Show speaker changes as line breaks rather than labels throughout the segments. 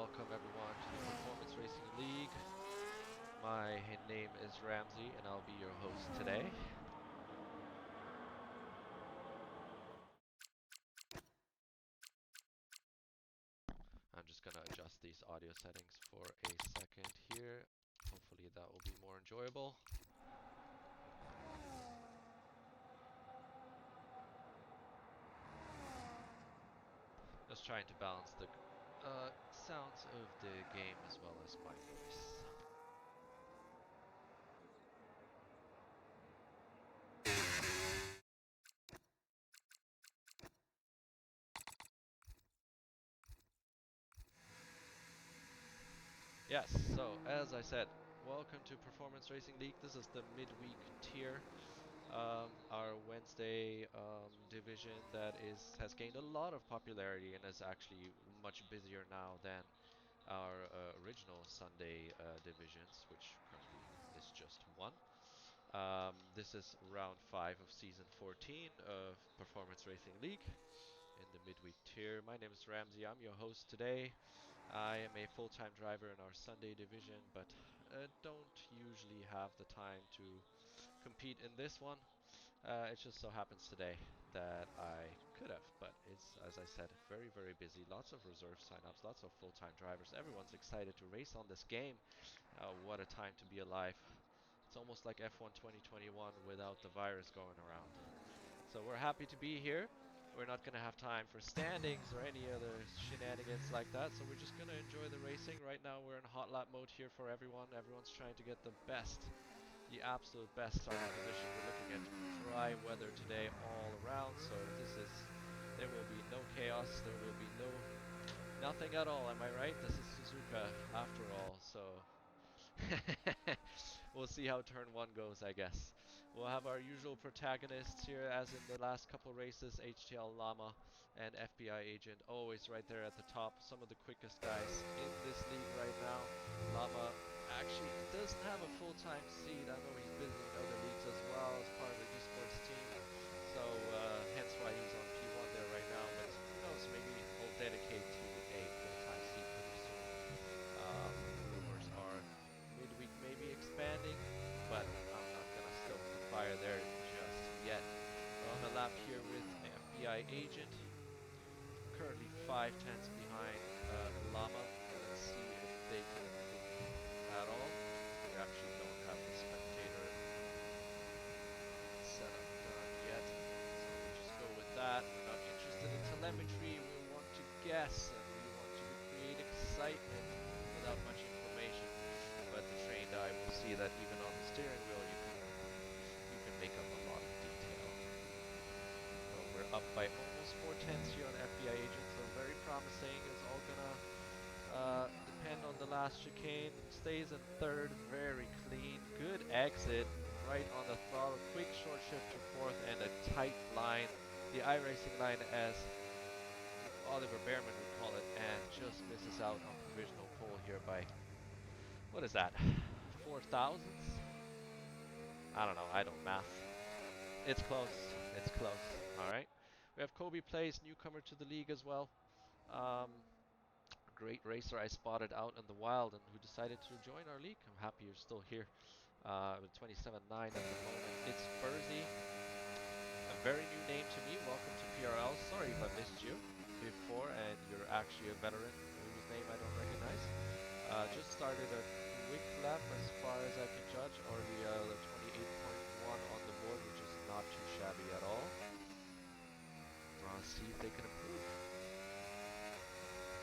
welcome everyone to the Performance Racing League. My name is Ramsey and I'll be your host today. I'm just gonna adjust these audio settings for a second here. Hopefully that will be more enjoyable. Just trying to balance the sounds of the game as well as my voice. Yes, so as I said, welcome to Performance Racing League. This is the midweek tier. Our Wednesday division that has gained a lot of popularity and is actually much busier now than our original Sunday divisions, which currently is just one. This is round 5 of season 14 of Performance Racing League in the midweek tier. My name is Ramsey. I'm your host today. I am a full-time driver in our Sunday division, but don't usually have the time to compete in this one. It just so happens today that I could have, but it's, as I said, very, very busy. Lots of reserve signups, lots of full-time drivers. Everyone's excited to race on this game. What a time to be alive. It's almost like F1 2021 without the virus going around. So we're happy to be here. We're not going to have time for standings or any other shenanigans like that, so we're just going to enjoy the racing. Right now we're in hot lap mode here for everyone. Everyone's trying to get the best, the absolute best starting position. We're looking at dry weather today all around, so there will be no chaos, there will be nothing at all, am I right? This is Suzuka after all, so we'll see how turn 1 goes, I guess. We'll have our usual protagonists here, as in the last couple races, HTL Llama and FBI Agent, always right there at the top. Some of the quickest guys in this league right now. Llama actually doesn't have a full-time seat. I know he's busy in other leagues as well as part of the esports team. So hence why he's on P1 there right now. But who knows, maybe he'll dedicate to a full-time seat pretty soon. Rumors are midweek maybe expanding, but I'm not gonna stoke the fire there just yet. We're on the lap here with FBI Agent, currently 5 tenths behind Llama. Let's see if they can improve at all. We actually don't have the spectator setup done yet, so we'll just go with that. We're not interested in telemetry. We want to guess and we want to create excitement without much information. But the trained eye will see that even on the steering wheel you can make up a lot of detail. Well, we're up by almost 4 tenths here on FBI Agent, so very promising. It's all gonna depend on the last chicane. Stays in third, very clean, good exit, right on the throttle. Quick short shift to fourth and a tight line, the iRacing line as Oliver Behrman would call it, and just misses out on provisional pole here by, what is that, 4 thousandths? I don't know, I don't math. It's close, it's close, alright. We have Kobe Plays, newcomer to the league as well. Great racer I spotted out in the wild and who decided to join our league. I'm happy you're still here. With 27.9 at the moment. It's Furzy, a very new name to me. Welcome to PRL. Sorry if I missed you before and you're actually a veteran whose name I don't recognize. Just started a quick lap as far as I can judge, already the 28.1 on the board, which is not too shabby at all. See if they can improve. I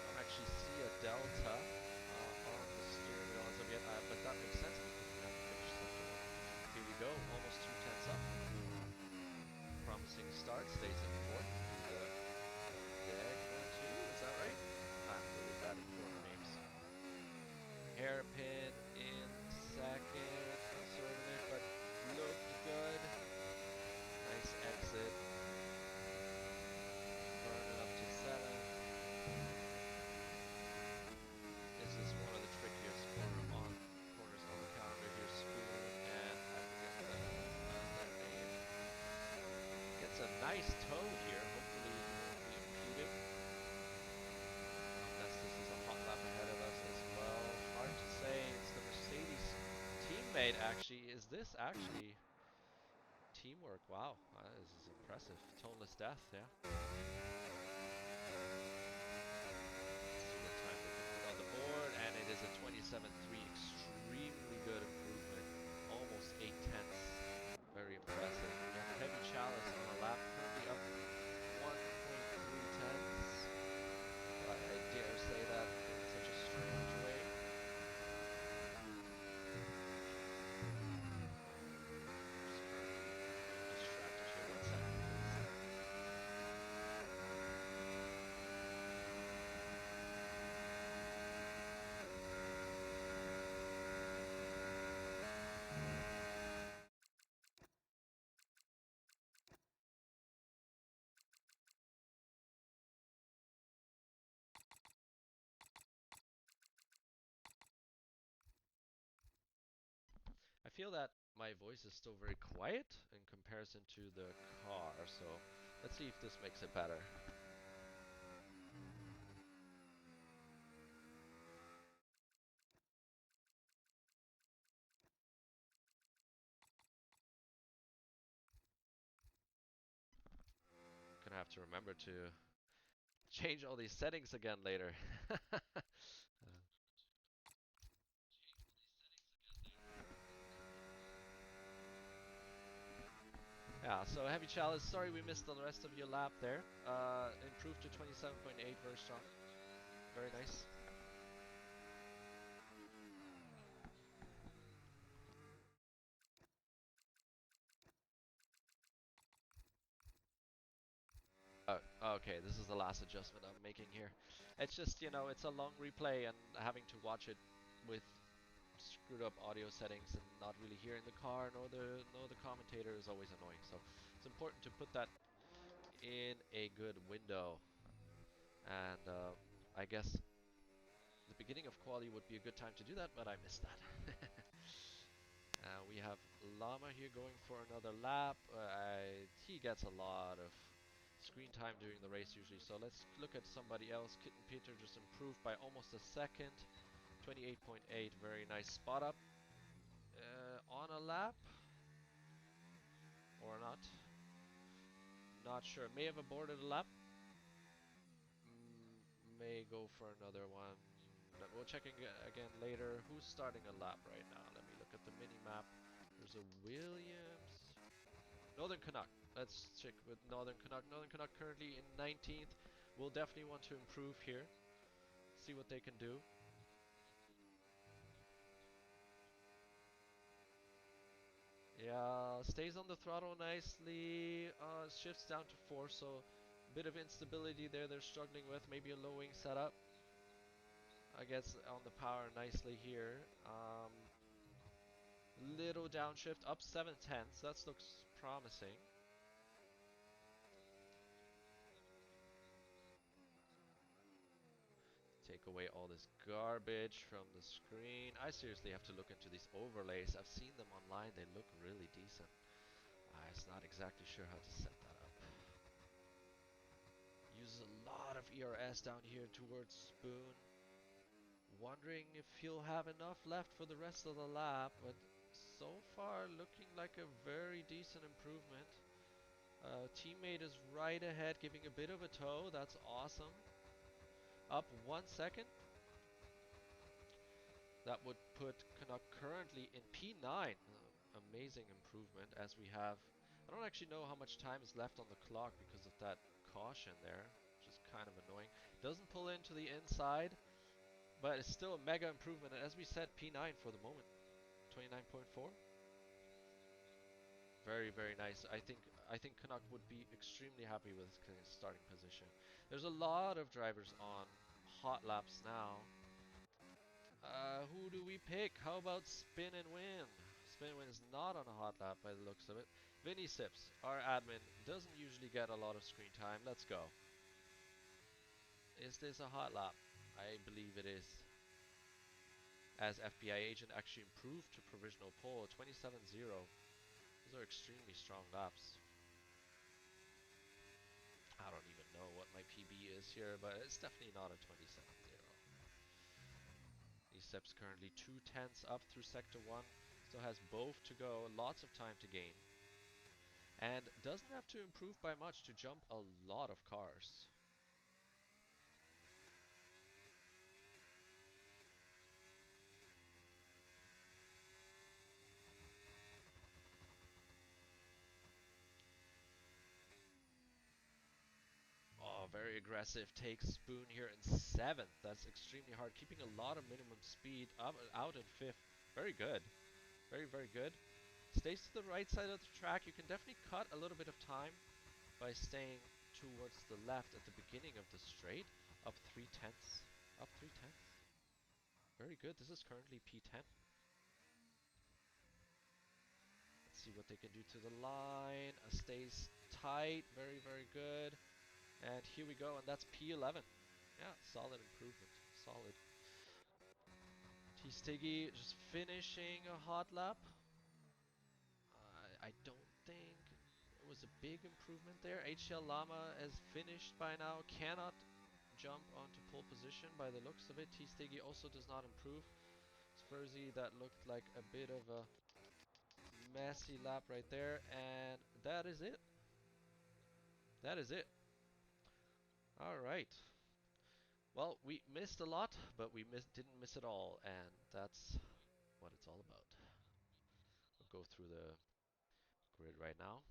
don't actually see a delta on the steering wheel as of yet, but that makes sense because we have to finish second. Here we go, almost 2 tenths up. Promising start, stays in fourth. Degma 2, is that right? I'm really bad at corner names. Hairpin in second, conservative, but looked good. Nice exit. Burning up to 7. This is one of the trickiest corners on the calendar here. Spoon and I forget the other name. Gets a nice toe here. teammate actually. Is this actually teamwork? Wow, this is impressive. Toneless death, yeah. Let's see what time they can put on the board, and it is a 27.3. Extremely good improvement. Almost 8 tenths. Very impressive. We have Heavy Chalice on a lap, currently up 1.3 tenths. I dare say that in such a strange way. Just currently being distracted here. 1 second, please. I feel that my voice is still very quiet in comparison to the car, so let's see if this makes it better. Gonna have to remember to change all these settings again later. Yeah, so Heavy Chalice, sorry we missed the rest of your lap there. Improved to 27.8, very strong. Very nice. Okay, this is the last adjustment I'm making here. It's just, it's a long replay and having to watch it with screwed up audio settings and not really hearing the car nor the commentator is always annoying. So it's important to put that in a good window. And I guess the beginning of quali would be a good time to do that, but I missed that. We have Llama here going for another lap. He gets a lot of screen time during the race usually, so let's look at somebody else. Kitten Peter just improved by almost a second. 28.8, very nice spot up. On a lap? Or not? Not sure. May have aborted a lap. May go for another one. We'll check again later. Who's starting a lap right now? Let me look at the mini map. There's a Williams. Northern Canuck. Let's check with Northern Canuck. Northern Canuck currently in 19th. We'll definitely want to improve here. See what they can do. Yeah, stays on the throttle nicely. Shifts down to 4, so a bit of instability there they're struggling with. Maybe a low wing setup. I guess on the power nicely here. Little downshift, up 7 tenths. That looks promising. Take away all this garbage from the screen. I seriously have to look into these overlays. I've seen them online. They look really decent. I'm just not exactly sure how to set that up. Uses a lot of ERS down here towards Spoon. Wondering if he'll have enough left for the rest of the lap, but so far looking like a very decent improvement. Teammate is right ahead, giving a bit of a tow. That's awesome. Up 1 second. That would put Canuck currently in P9. Amazing improvement as we have... I don't actually know how much time is left on the clock because of that caution there, which is kind of annoying. Doesn't pull into the inside, but it's still a mega improvement. And as we said, P9 for the moment. 29.4. Very, very nice. I think Canuck would be extremely happy with his starting position. There's a lot of drivers on hot laps now. Who do we pick? How about Spin and Win? Spin and Win is not on a hot lap by the looks of it. Vinny Sips, our admin, doesn't usually get a lot of screen time. Let's go. Is this a hot lap? I believe it is. As FBI agent actually improved to provisional pole, 27.0. Those are extremely strong laps. I don't even know what my PB is here, but it's definitely not a 27.0. Ecep's currently 2 tenths up through Sector 1. Still has both to go, lots of time to gain, and doesn't have to improve by much to jump a lot of cars. Oh, very aggressive. Takes Spoon here in 7th. That's extremely hard. Keeping a lot of minimum speed. Up, out in 5th. Very good. Very, very good. Stays to the right side of the track. You can definitely cut a little bit of time by staying towards the left at the beginning of the straight. Up 3/10. Up 3/10. Very good. This is currently P10. Let's see what they can do to the line. Stays tight. Very, very good. And here we go. And that's P11. Yeah, solid improvement. Solid. T-Stiggy just finishing a hot lap. I don't think it was a big improvement there. HL Llama has finished by now. Cannot jump onto pole position by the looks of it. T-Stiggy also does not improve. Spursy, that looked like a bit of a messy lap right there. And that is it. That is it. All right. Well, we missed a lot, but we didn't miss it all. And that's what it's all about. We'll go through the grid right now.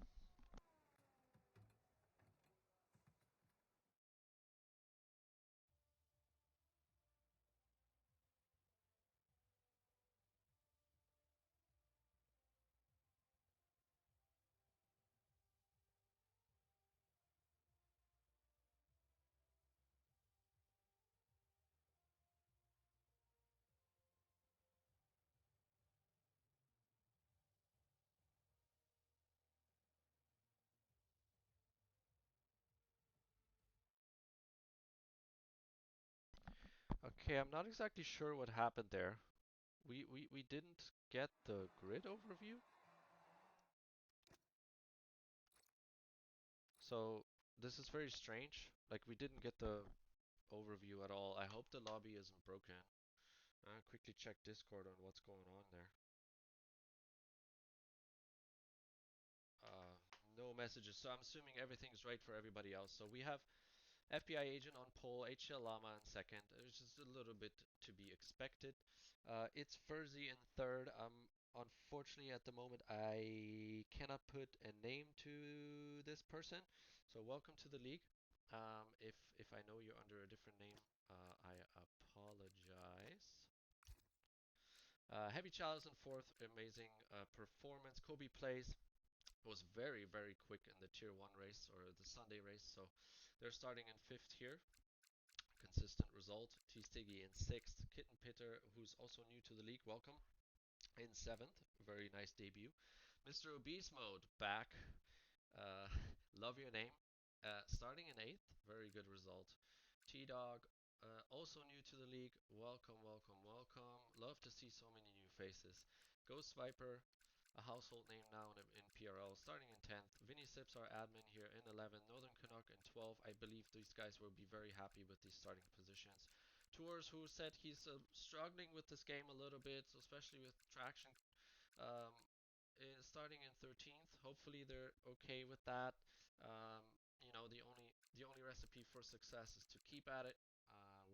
Okay, I'm not exactly sure what happened there. We didn't get the grid overview. So this is very strange. Like we didn't get the overview at all. I hope the lobby isn't broken. I'll quickly check Discord on what's going on there. Uh, no messages. So I'm assuming everything's right for everybody else. So we have FBI agent on pole, HL Llama in second. It's just a little bit to be expected. It's Furzy in third. Unfortunately, at the moment, I cannot put a name to this person. So welcome to the league. If I know you're under a different name, I apologize. Heavy Chalice in fourth, amazing performance. Kobe plays was very, very quick in the tier 1 race or the Sunday race. So they're starting in 5th here. Consistent result. T Stiggy in 6th. Kitten Pitter, who's also new to the league, welcome. In 7th. Very nice debut. Mr. Obese Mode back. Uh, love your name. Starting in 8th. Very good result. T Dog, also new to the league. Welcome, welcome, welcome. Love to see so many new faces. Ghost Viper, a household name now in PRL, starting in 10th. Vinny Sips, our admin here in 11th. Northern Canuck in 12th. I believe these guys will be very happy with these starting positions. Tours, who said he's struggling with this game a little bit, so especially with traction. Um, Starting in 13th. Hopefully they're okay with that. You know, the only recipe for success is to keep at it,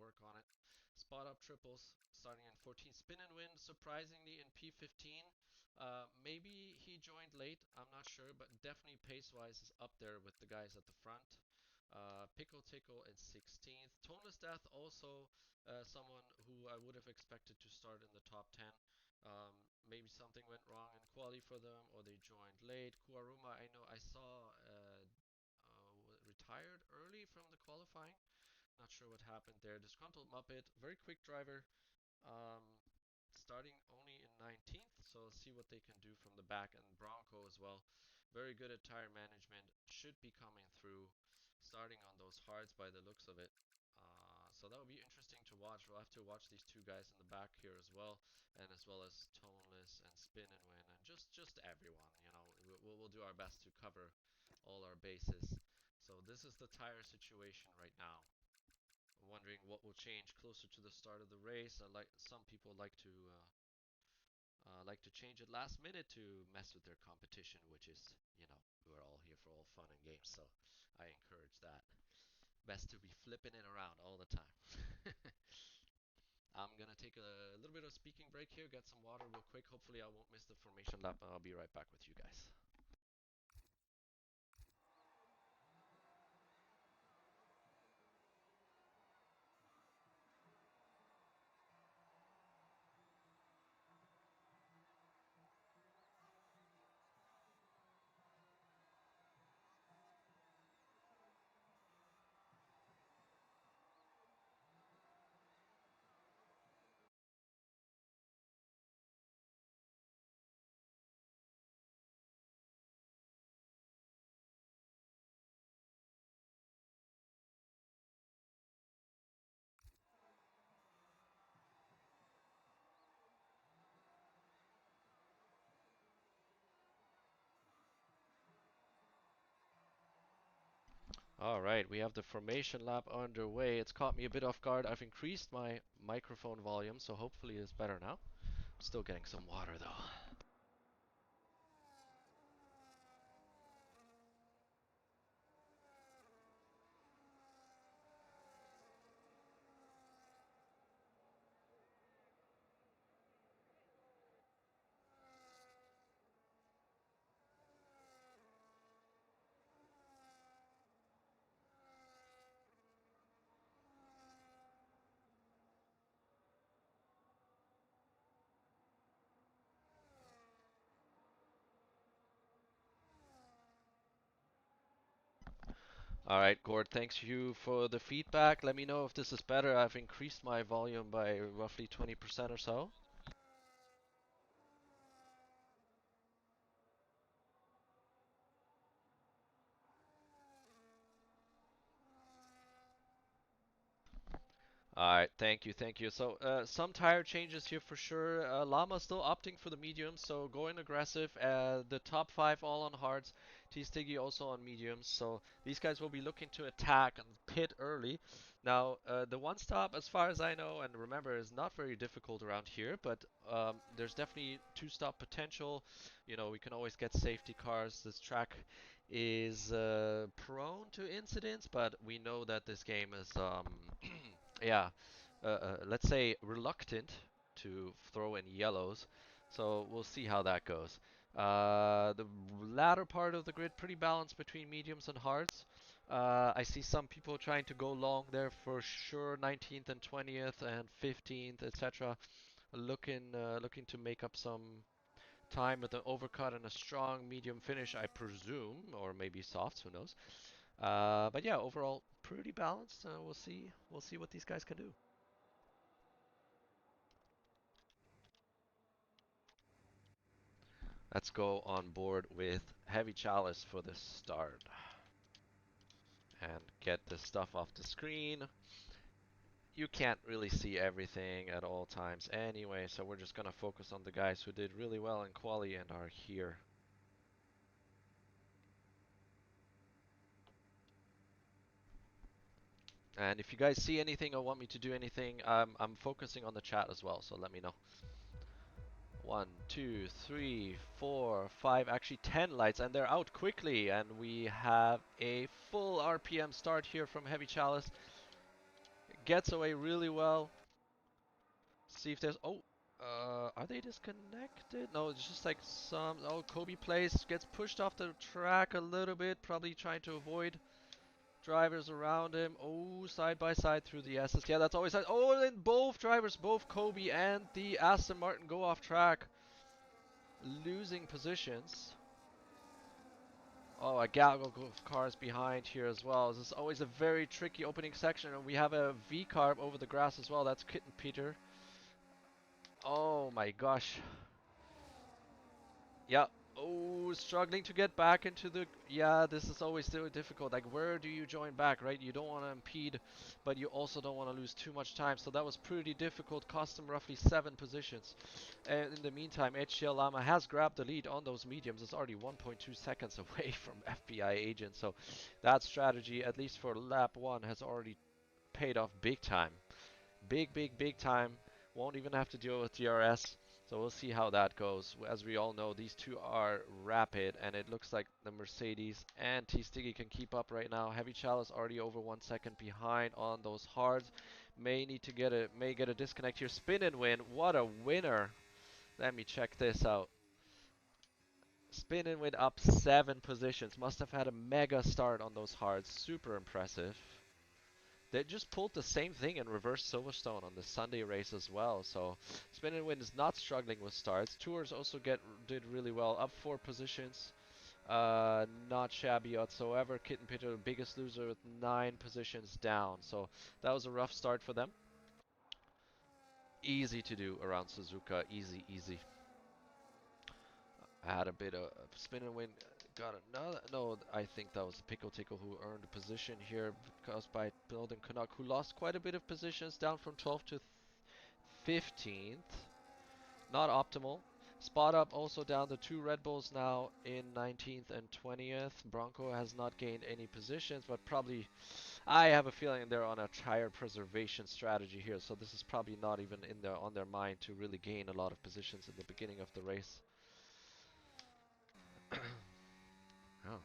work on it. Spot up triples starting in 14th. Spin and win surprisingly in P15. Maybe he joined late. I'm not sure, but definitely pace wise is up there with the guys at the front. Pickle Tickle in 16th. Toneless Death also someone who I would have expected to start in the top 10. Maybe something went wrong in quali for them, or they joined late. Kuaruma, I know I saw retired early from the qualifying. Not sure what happened there. Disgruntled Muppet, very quick driver. Um, Starting only in 19th, so let's see what they can do from the back. And Bronco as well, very good at tire management, should be coming through, starting on those hards by the looks of it. So that will be interesting to watch. We'll have to watch these two guys in the back here as well, and as well as Toneless and Spin and Win, and just everyone. You know, we'll do our best to cover all our bases. So this is the tire situation right now. I'm wondering what will change closer to the start of the race. Some people like to like to change it last minute to mess with their competition, which is, we're all here for all fun and games, so I encourage that. Best to be flipping it around all the time. I'm gonna take a little bit of speaking break here, get some water real quick. Hopefully I won't miss the formation lap, and I'll be right back with you guys. All right, we have the formation lap underway. It's caught me a bit off guard. I've increased my microphone volume, so hopefully it's better now. I'm still getting some water though. All right, Gord, thanks you for the feedback. Let me know if this is better. I've increased my volume by roughly 20% or so. All right, thank you, thank you. So some tire changes here for sure. Llama still opting for the mediums, so going aggressive. The top five all on hards. T Stiggy also on mediums. So these guys will be looking to attack and pit early. Now the one stop, as far as I know and remember, is not very difficult around here, but there's definitely two stop potential. We can always get safety cars. This track is prone to incidents, but we know that this game is yeah, let's say reluctant to throw in yellows. So we'll see how that goes. The latter part of the grid pretty balanced between mediums and hards. I see some people trying to go long there for sure, 19th and 20th and 15th, etc. Looking to make up some time with an overcut and a strong medium finish, I presume, or maybe softs, who knows. But yeah, overall pretty balanced. We'll see what these guys can do. Let's go on board with Heavy Chalice for the start. And get this stuff off the screen. You can't really see everything at all times anyway, so we're just gonna focus on the guys who did really well in quali and are here. And if you guys see anything or want me to do anything, I'm focusing on the chat as well, so let me know. 1, 2, 3, 4, 5, actually 10 lights, and they're out quickly. And we have a full RPM start here from Heavy Chalice. Gets away really well. See if there's... Oh, are they disconnected? No, it's just like some... Oh, Kobe plays, gets pushed off the track a little bit, probably trying to avoid drivers around him. Oh, side by side through the S's. Yeah, that's always... Oh, and both drivers, both Kobe and the Aston Martin go off track. Losing positions. Oh, a gaggle of cars behind here as well. This is always a very tricky opening section, and we have a V-carb over the grass as well. That's Kitten Peter. Oh my gosh. Yeah. Oh, struggling to get back into the... Yeah, this is always so difficult. Like, where do you join back, right? You don't want to impede, but you also don't want to lose too much time. So that was pretty difficult. Cost him roughly 7 positions. And in the meantime, HCL Llama has grabbed the lead on those mediums. It's already 1.2 seconds away from FBI Agent. So that strategy, at least for lap 1, has already paid off big time. Big time. Won't even have to deal with DRS. So we'll see how that goes. As we all know, these two are rapid, and it looks like the Mercedes and T-Stiggy can keep up right now. Heavy Chalice already over 1 second behind on those hards. May get a disconnect here. Spin and win. What a winner! Let me check this out. Spin and win up 7 positions. Must have had a mega start on those hards. Super impressive. They just pulled the same thing in reverse Silverstone on the Sunday race as well. So Spin and Win is not struggling with starts. Tours also did really well, up 4 positions. Not shabby whatsoever. Kitten Pitter, biggest loser with 9 positions down. So that was a rough start for them. Easy to do around Suzuka. Easy, easy. I had a bit of Spin and Win. Got another. No, I think that was Pickle Tickle who earned a position here because by building Canuck, who lost quite a bit of positions down from 12th to 15th. Not optimal. Spot up also down to 2 Red Bulls now in 19th and 20th. Bronco has not gained any positions, but probably I have a feeling they're on a tire preservation strategy here, so this is probably not even on their mind to really gain a lot of positions in the beginning of the race. Oh,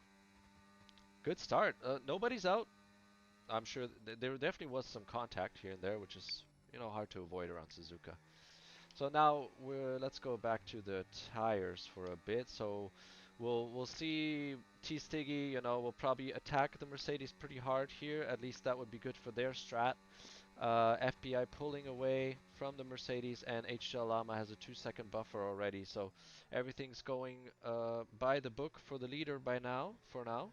good start. Nobody's out. I'm sure there definitely was some contact here and there, which is hard to avoid around Suzuka. So now let's go back to the tires for a bit. So we'll see T-Stiggy, will probably attack the Mercedes pretty hard here. At least that would be good for their strat. FBI pulling away from the Mercedes, and HL Llama has a 2 second buffer already. So everything's going by the book for the leader for now.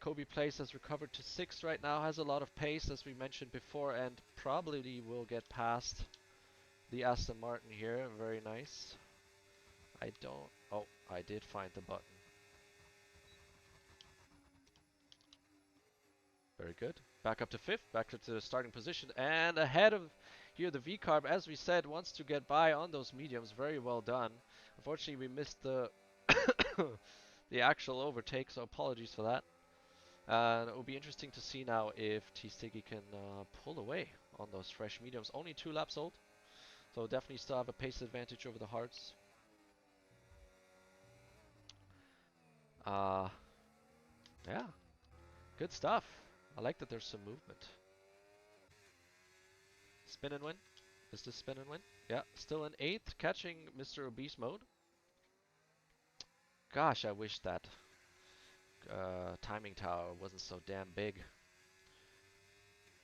Kobe Place has recovered to 6th right now, has a lot of pace as we mentioned before, and probably will get past the Aston Martin here. Very nice. I don't... Oh, I did find the button. Very good. Back up to 5th, back up to the starting position, and ahead of here the V-Carb, as we said, wants to get by on those mediums. Very well done. Unfortunately, we missed the the actual overtake, so apologies for that. And it will be interesting to see now if T-Stiggy can pull away on those fresh mediums. Only 2 laps old, so definitely still have a pace advantage over the hards. Uh, yeah, good stuff. I like that there's some movement. Spin and win. Is this spin and win? Yeah, still in 8th, catching Mr. Obese mode. Gosh, I wish that timing tower wasn't so damn big.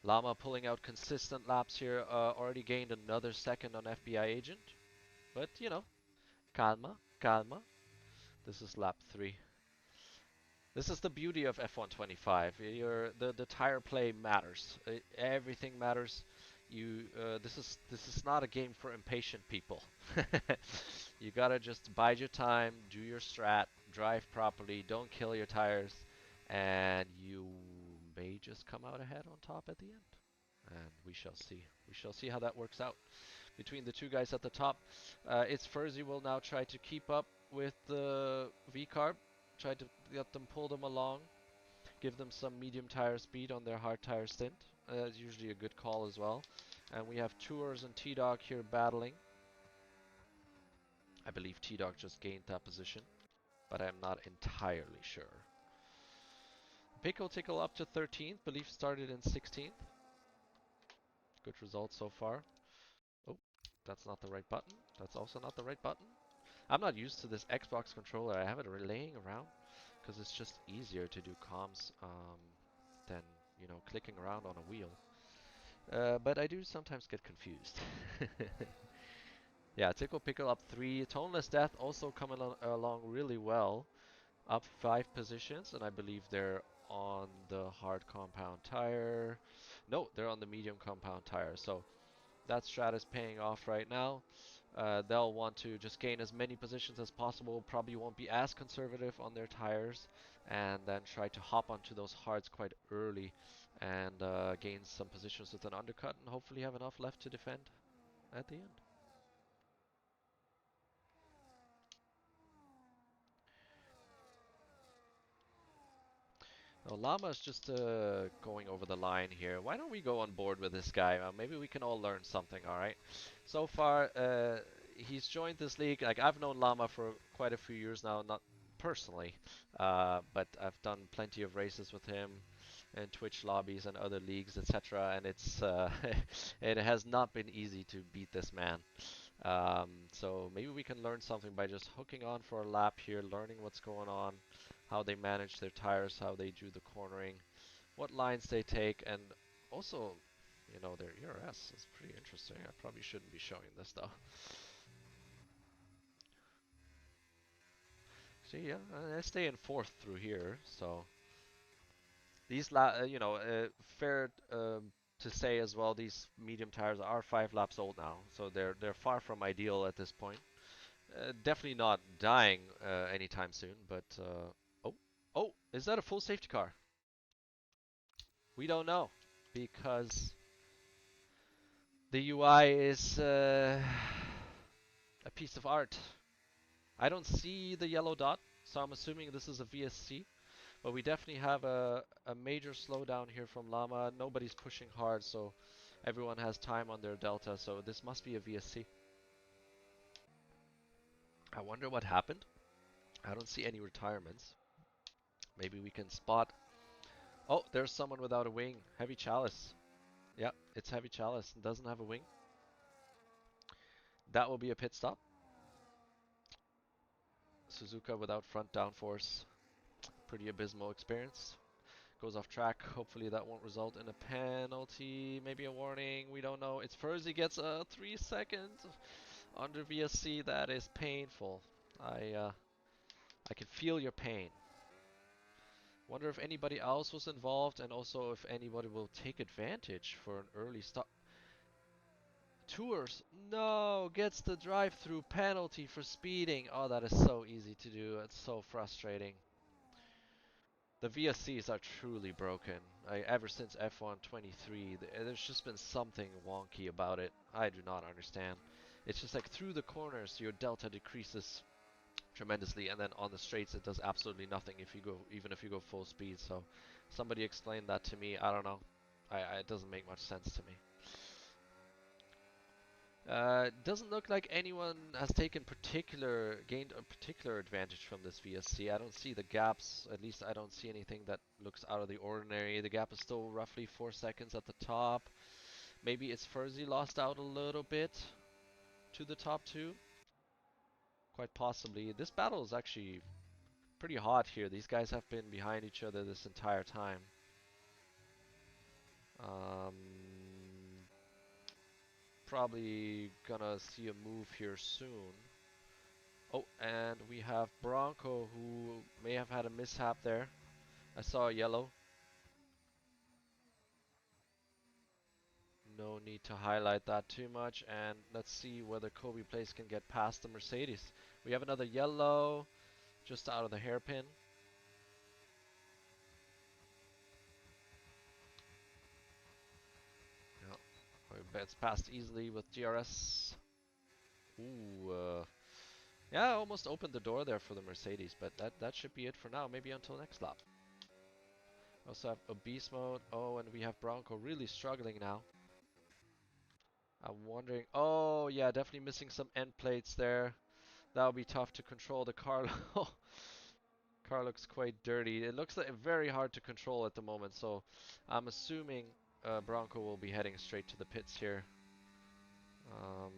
Llama pulling out consistent laps here, already gained another second on FBI Agent. But, calma, calma. This is lap 3. This is the beauty of F125. The tire play matters. Everything matters. This is not a game for impatient people. You gotta just bide your time, do your strat, drive properly, don't kill your tires, and you may just come out ahead on top at the end. And we shall see. We shall see how that works out between the two guys at the top. It's Furzy will now try to keep up with the V-Carb, try to get them, pull them along, give them some medium tire speed on their hard tire stint. That's usually a good call as well. And we have Tours and T-Dog here battling. I believe T-Dog just gained that position, but I'm not entirely sure. Pickle Tickle up to 13th, believe started in 16th. Good result so far. Oh, that's not the right button. That's also not the right button. I'm not used to this Xbox controller. I have it laying around because it's just easier to do comms than, clicking around on a wheel. But I do sometimes get confused. Yeah, Tickle Pickle up 3. Toneless Death also coming along really well. Up 5 positions, and I believe they're on the hard compound tire. No, they're on the medium compound tire. So that strat is paying off right now. They'll want to just gain as many positions as possible, probably won't be as conservative on their tires, and then try to hop onto those hards quite early and gain some positions with an undercut and hopefully have enough left to defend at the end. Now, Llama's just going over the line here. Why don't we go on board with this guy? Maybe we can all learn something, alright? So far, he's joined this league. Like I've known Llama for quite a few years now, not personally, but I've done plenty of races with him in Twitch lobbies and other leagues, etc. And it's it has not been easy to beat this man. So maybe we can learn something by just hooking on for a lap here, learning what's going on, how they manage their tires, how they do the cornering, what lines they take, and also, you know, their ERS is pretty interesting. I probably shouldn't be showing this though. See, yeah, I stay in fourth through here, so these fair to say as well. These medium tires are 5 laps old now, so they're far from ideal at this point. Definitely not dying anytime soon, but oh, oh, is that a full safety car? We don't know because the UI is a piece of art. I don't see the yellow dot, so I'm assuming this is a VSC. But we definitely have a major slowdown here from Llama. Nobody's pushing hard, so everyone has time on their delta. So this must be a VSC. I wonder what happened. I don't see any retirements. Maybe we can spot. Oh, there's someone without a wing. Heavy Chalice. Yeah, it's Heavy Chalice and doesn't have a wing. That will be a pit stop. Suzuka without front downforce. Pretty abysmal experience. Goes off track. Hopefully that won't result in a penalty, maybe a warning. We don't know. It's Furzy gets a 3 second under VSC. That is painful. I can feel your pain. Wonder if anybody else was involved and also if anybody will take advantage for an early stop. Tours, no, gets the drive-through penalty for speeding. Oh, that is so easy to do. It's so frustrating. The VSCs are truly broken. Ever since F1 23, there's just been something wonky about it. I do not understand. It's just like through the corners, your delta decreases tremendously, and then on the straights, it does absolutely nothing if you go, even if you go full speed. So, somebody explained that to me. I don't know. It doesn't make much sense to me. Doesn't look like anyone has gained a particular advantage from this VSC. I don't see the gaps, at least I don't see anything that looks out of the ordinary. The gap is still roughly 4 seconds at the top. Maybe it's Furzy lost out a little bit to the top two. Quite possibly. This battle is actually pretty hot here. These guys have been behind each other this entire time. Probably gonna see a move here soon. Oh, and we have Bronco, who may have had a mishap there. I saw a yellow. No need to highlight that too much. And let's see whether Kobe Place can get past the Mercedes. We have another yellow, just out of the hairpin. Yeah, it's passed easily with GRS. Ooh, yeah, almost opened the door there for the Mercedes, but that should be it for now. Maybe until next lap. Also have Obese Mode. Oh, and we have Bronco really struggling now. I'm wondering. Oh, yeah, definitely missing some end plates there. That'll be tough to control. The car. Car looks quite dirty. It looks like very hard to control at the moment. So I'm assuming Bronco will be heading straight to the pits here. Um,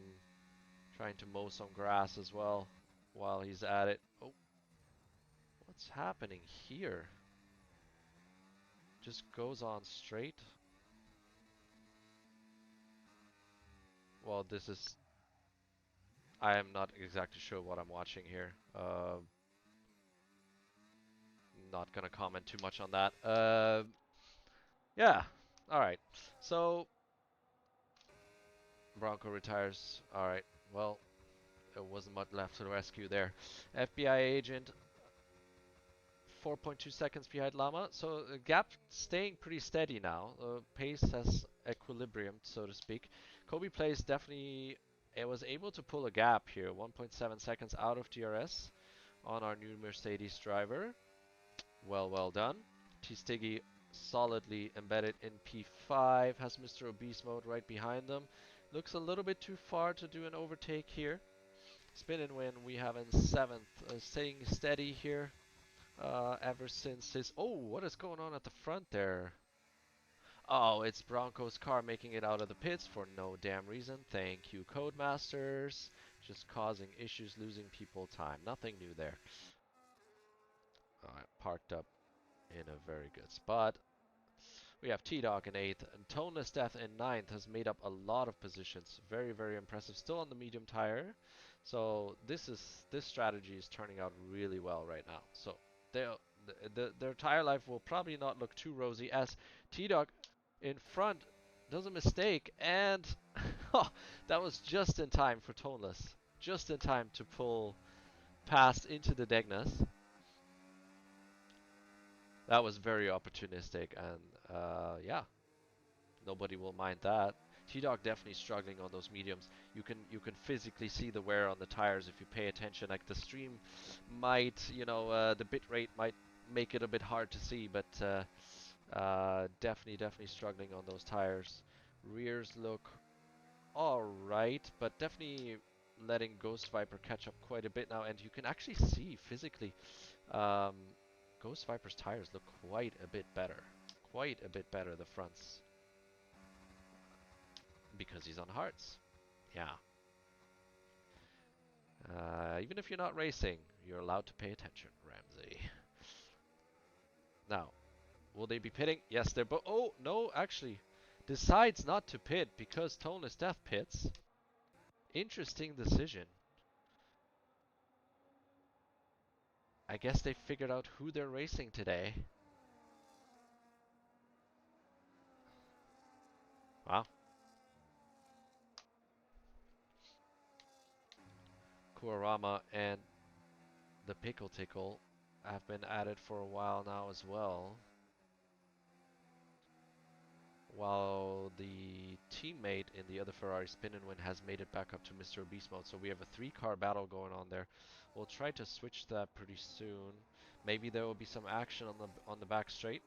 Trying to mow some grass as well while he's at it. Oh, what's happening here? Just goes on straight. Well, this is... I am not exactly sure what I'm watching here. Not gonna comment too much on that. Yeah. Alright. So, Bronco retires. Alright. Well, there wasn't much left to the rescue there. FBI agent, 4.2 seconds behind Llama. So, the gap staying pretty steady now. Pace has equilibrium, so to speak. Kobe Place definitely was able to pull a gap here. 1.7 seconds out of DRS on our new Mercedes driver. Well done. T-Stiggy solidly embedded in P5, has Mr. Obese Mode right behind them. Looks a little bit too far to do an overtake here. Spin and win, we have in 7th, staying steady here ever since his... Oh, what is going on at the front there? Oh, it's Bronco's car making it out of the pits for no damn reason. Thank you, Codemasters. Just causing issues, losing people time. Nothing new there. Alright, parked up in a very good spot. We have T-Dog in 8th, and Toneless Death in 9th has made up a lot of positions. Very, very impressive. Still on the medium tire. So this strategy is turning out really well right now. So their tire life will probably not look too rosy as T-Dog in front does a mistake, and oh, that was just in time for Toneless. Just in time to pull past into the Degnas. That was very opportunistic, and yeah, nobody will mind that. T-Dog definitely struggling on those mediums. You can physically see the wear on the tires if you pay attention. Like the stream might, the bit rate might make it a bit hard to see, but definitely struggling on those tires. Rears look all right, but definitely letting Ghost Viper catch up quite a bit now, and you can actually see physically um, Ghost Viper's tires look quite a bit better. Quite a bit better, the fronts. Because he's on hards. Yeah. Even if you're not racing, you're allowed to pay attention, Ramsey. Now, will they be pitting? Yes, they're both. Oh, no, actually. Decides not to pit because Toneless Death pits. Interesting decision. I guess they figured out who they're racing today. Wow. Kurarama and the Pickle Tickle have been at it for a while now as well. While the teammate in the other Ferrari spin and win has made it back up to Mr. Beast mode. So we have a 3-car battle going on there. We'll try to switch that pretty soon. Maybe there will be some action on the back straight.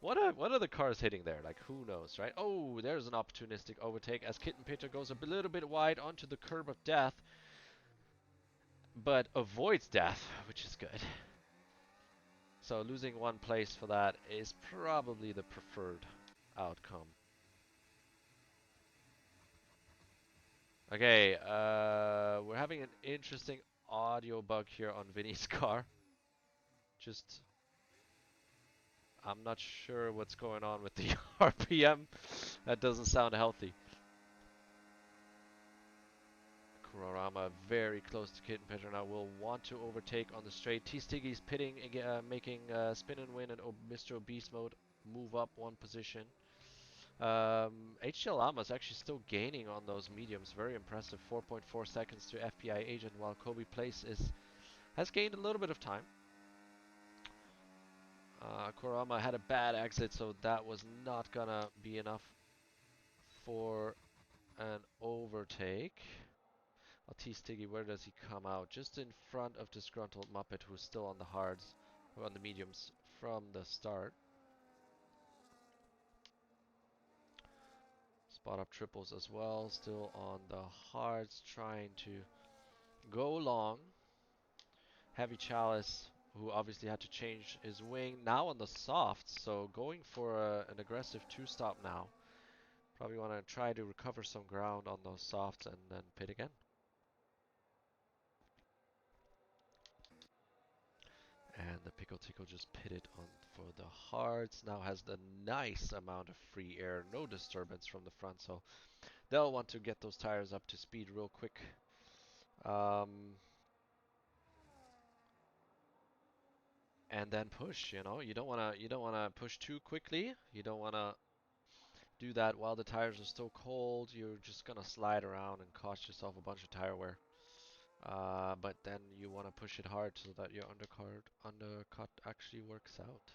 What are the cars hitting there? Like, who knows, right? Oh, there's an opportunistic overtake as Kitten Pitcher goes a little bit wide onto the curb of death, but avoids death, which is good. So losing 1 place for that is probably the preferred outcome. Okay, we're having an interesting audio bug here on Vinny's car. Just, I'm not sure what's going on with the RPM. That doesn't sound healthy. Kurarama very close to Kitten Pitcher now. Will want to overtake on the straight. T-Stiggy's pitting, making spin and win, and Mr. Beast mode move up 1 position. HL Lama is actually still gaining on those mediums. Very impressive. 4.4 seconds to FPI Agent, while Kobe Place has gained a little bit of time. Kurama had a bad exit, so that was not gonna be enough for an overtake. T-Stiggy, where does he come out? Just in front of Disgruntled Muppet, who's still on the hards, or on the mediums from the start. Spot up triples as well, still on the hards, trying to go long. Heavy Chalice, who obviously had to change his wing, now on the softs, so going for an aggressive 2-stop now. Probably want to try to recover some ground on those softs and then pit again. And the Pickle Tickle just pitted on for the hards. Now has the nice amount of free air, no disturbance from the front, so they'll want to get those tires up to speed real quick. And then push. You don't wanna push too quickly. You don't wanna do that while the tires are still cold. You're just gonna slide around and cost yourself a bunch of tire wear. But then you want to push it hard so that your undercut actually works out.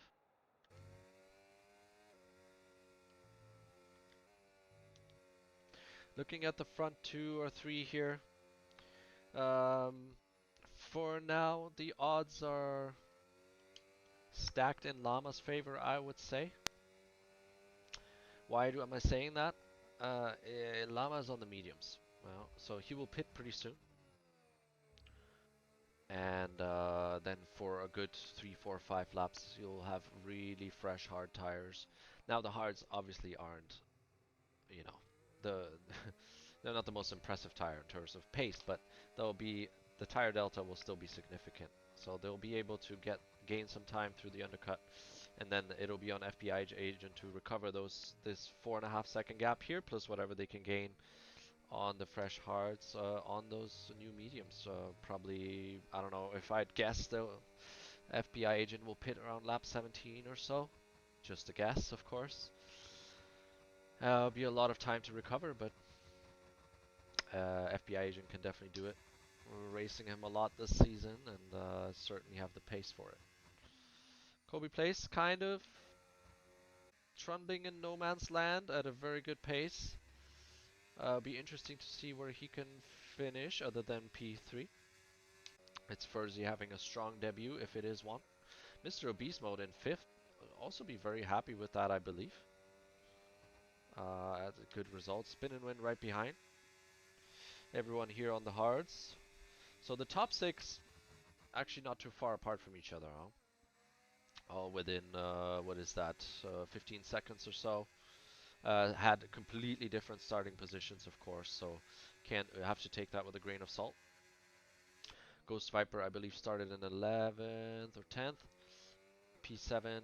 Looking at the front 2 or 3 here, for now the odds are stacked in Llama's favor, I would say. Am I saying that? Llama is on the mediums, well, so he will pit pretty soon. and then for a good 3, 4, 5 laps, you'll have really fresh hard tires. Now the hards obviously aren't, you know, the they're not the most impressive tire in terms of pace, but they'll be the tire delta will still be significant. So they'll be able to gain some time through the undercut, and then it'll be on FPI agent to recover this 4.5 second gap here, plus whatever they can gain on the fresh hards on those new mediums. Probably, I don't know, if I'd guess the FBI agent will pit around lap 17 or so. Just a guess, of course. It'll be a lot of time to recover, but FBI agent can definitely do it. We're racing him a lot this season, and certainly have the pace for it. Kobe Place kind of trundling in no man's land at a very good pace. Be interesting to see where he can finish other than P3. It's Furzy having a strong debut, if it is one. Mr. Obese Mode in 5th. Also be very happy with that, I believe. That's a good result. Spin and win right behind. Everyone here on the hards. So the top 6 actually not too far apart from each other, huh? All within, what is that, 15 seconds or so. Had completely different starting positions, of course, so can't have to take that with a grain of salt. Ghost Viper, I believe, started in 11th or 10th. P7,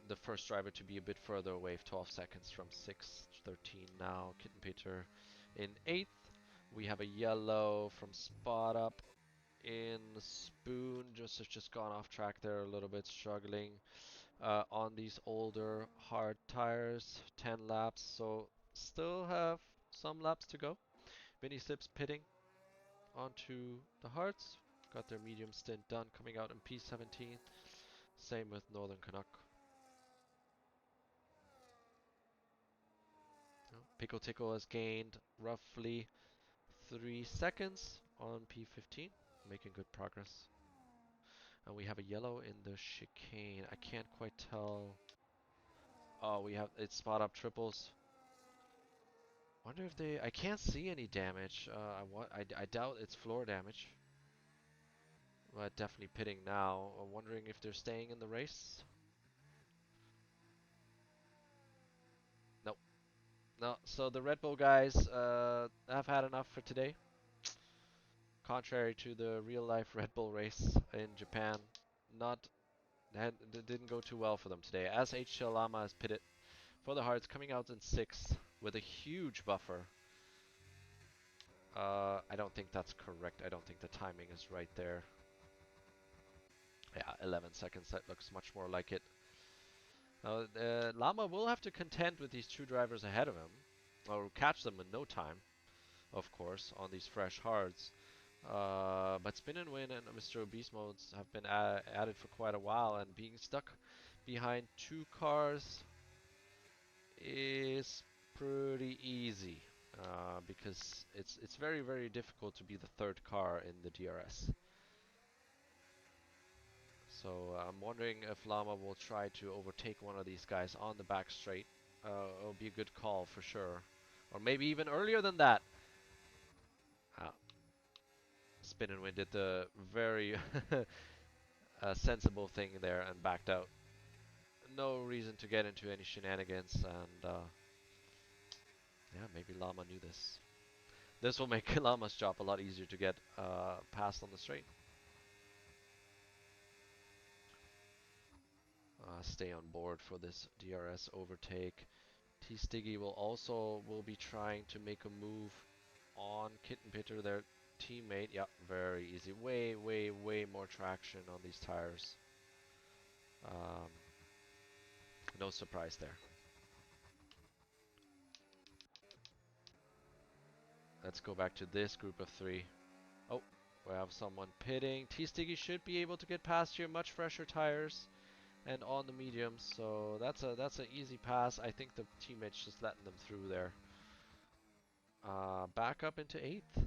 the first driver to be a bit further away, 12 seconds from 6th, 13 now. Kitten Peter in 8th. We have a yellow from Spot Up in Spoon. Just gone off track there a little bit, struggling on these older hard tires. 10 laps, so still have some laps to go. Vinny Slips pitting onto the hards. Got their medium stint done, coming out in P17. Same with Northern Canuck. Pickle Tickle has gained roughly 3 seconds on P15, making good progress. And we have a yellow in the chicane. I can't quite tell. Oh, we have it's spot up triples. Wonder if they. I can't see any damage. I doubt it's floor damage. But definitely pitting now. Wondering if they're staying in the race. Nope. No. So the Red Bull guys have had enough for today. Contrary to the real life Red Bull race in Japan, not didn't go too well for them today. As HTL Lama has pitted for the Hearts, coming out in 6th with a huge buffer. I don't think that's correct. I don't think the timing is right there. Yeah, 11 seconds. That looks much more like it. Lama will have to contend with these 2 drivers ahead of him, or catch them in no time, of course, on these fresh hards. But Spin and Win and Mr. Obese modes have been added for quite a while, and being stuck behind 2 cars is pretty easy because it's very difficult to be the 3rd car in the DRS. So I'm wondering if Llama will try to overtake one of these guys on the back straight. It'll be a good call for sure, or maybe even earlier than that. Ah, Spin and Win did the very sensible thing there and backed out. No reason to get into any shenanigans, and yeah, maybe Llama knew this. This will make Llama's job a lot easier to get past on the straight. Stay on board for this DRS overtake. T-Stiggy will be trying to make a move on Kitten Pitter, their teammate. Yeah, very easy. Way more traction on these tires. Um, no surprise there. Let's go back to this group of 3. Oh, we have someone pitting. T-Stiggy should be able to get past here. Much fresher tires and on the mediums, so that's an easy pass. I think the teammates just letting them through there. Back up into 8th.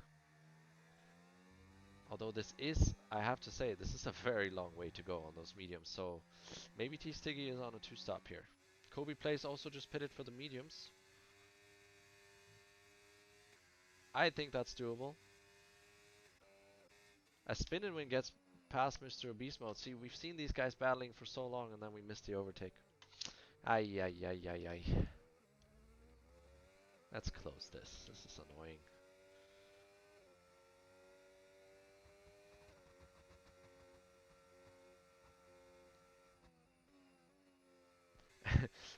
Although this is, I have to say, this is a very long way to go on those mediums, so maybe T-Stiggy is on a 2-stop here. Kobe Place also just pitted for the mediums. I think that's doable. As Spin and Win gets past Mr. Beast Mode, see, we've seen these guys battling for so long and then we missed the overtake. Ay, ay, ay, ay, ay. Let's close this. This is annoying.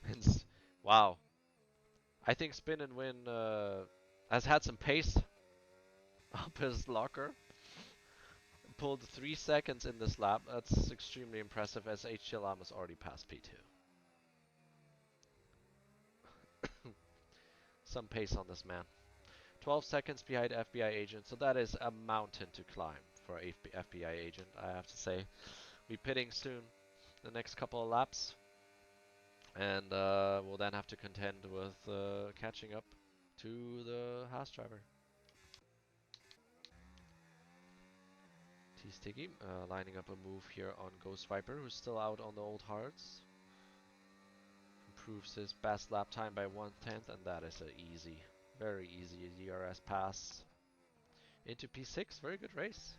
and wow. I think Spin and Win has had some pace up his locker. Pulled 3 seconds in this lap. That's extremely impressive as HTLM has already passed P2. Some pace on this man. 12 seconds behind FBI agent, so that is a mountain to climb for FBI agent, I have to say. We're pitting soon, the next couple of laps, and we'll then have to contend with catching up to the Haas driver. T-Sticky lining up a move here on Ghost Viper, who's still out on the old hards. Improves his best lap time by 1/10, and that is an easy, very easy DRS pass into P6. Very good race.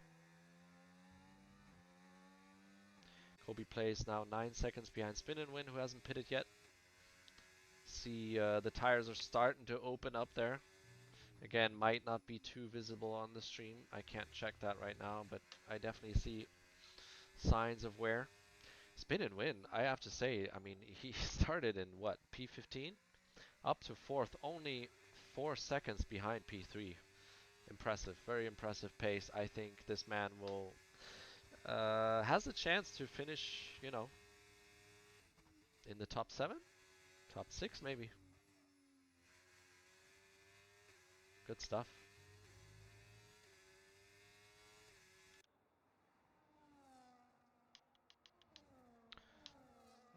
Kobe plays now 9 seconds behind Spin and Win, who hasn't pitted yet. See, the tires are starting to open up there. Again, might not be too visible on the stream. I can't check that right now, but I definitely see signs of wear. Spin and Win, I have to say, I mean, he started in what, P15? Up to 4th, only 4 seconds behind P3. Impressive, very impressive pace. I think this man will has a chance to finish, you know, in the top 7, top 6 maybe. Good stuff.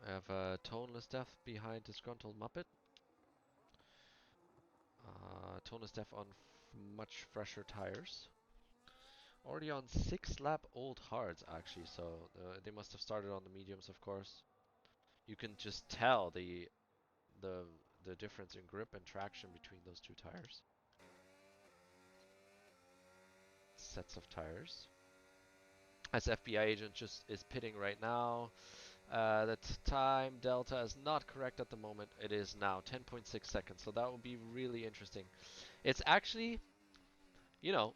I have Toneless Death behind Disgruntled Muppet. Toneless Death on much fresher tires. Already on 6 lap old hards actually, so they must have started on the mediums, of course. You can just tell the the difference in grip and traction between those two tires. Sets of tires. As FBI agent just is pitting right now. The time delta is not correct at the moment. It is now 10.6 seconds, so that will be really interesting. It's actually, you know,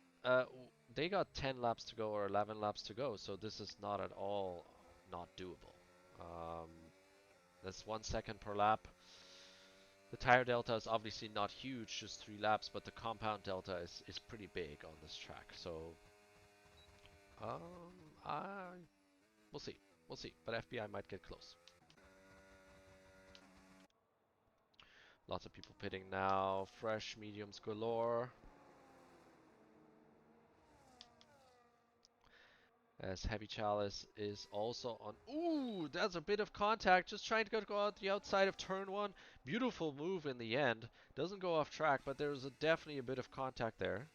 they got 10 laps to go or 11 laps to go, so this is not at all not doable. Um, that's 1 second per lap. The tire delta is obviously not huge, just 3 laps, but the compound delta is pretty big on this track. So, I we'll see, we'll see. But FBI might get close. Lots of people pitting now. Fresh mediums galore. As Heavy Chalice is also on. Ooh, that's a bit of contact. Just trying to go out the outside of turn 1. Beautiful move in the end. Doesn't go off track, but there's definitely a bit of contact there.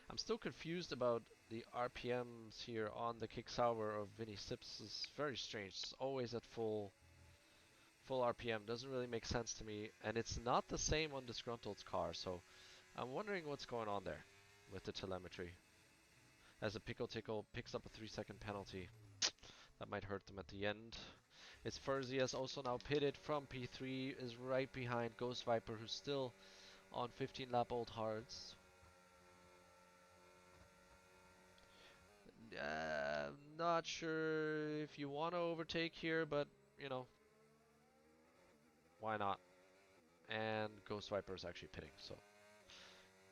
I'm still confused about the RPMs here on the kick sour of Vinny Sips. It's very strange. It's always at full RPM. Doesn't really make sense to me. And it's not the same on Disgruntled's car, so I'm wondering what's going on there with the telemetry. As a Pickle Tickle picks up a 3-second penalty. That might hurt them at the end. It's Furzias also now pitted from P3, is right behind Ghost Viper, who's still on 15 lap old hards. Not sure if you want to overtake here, but you know, why not? And Ghost Viper is actually pitting, so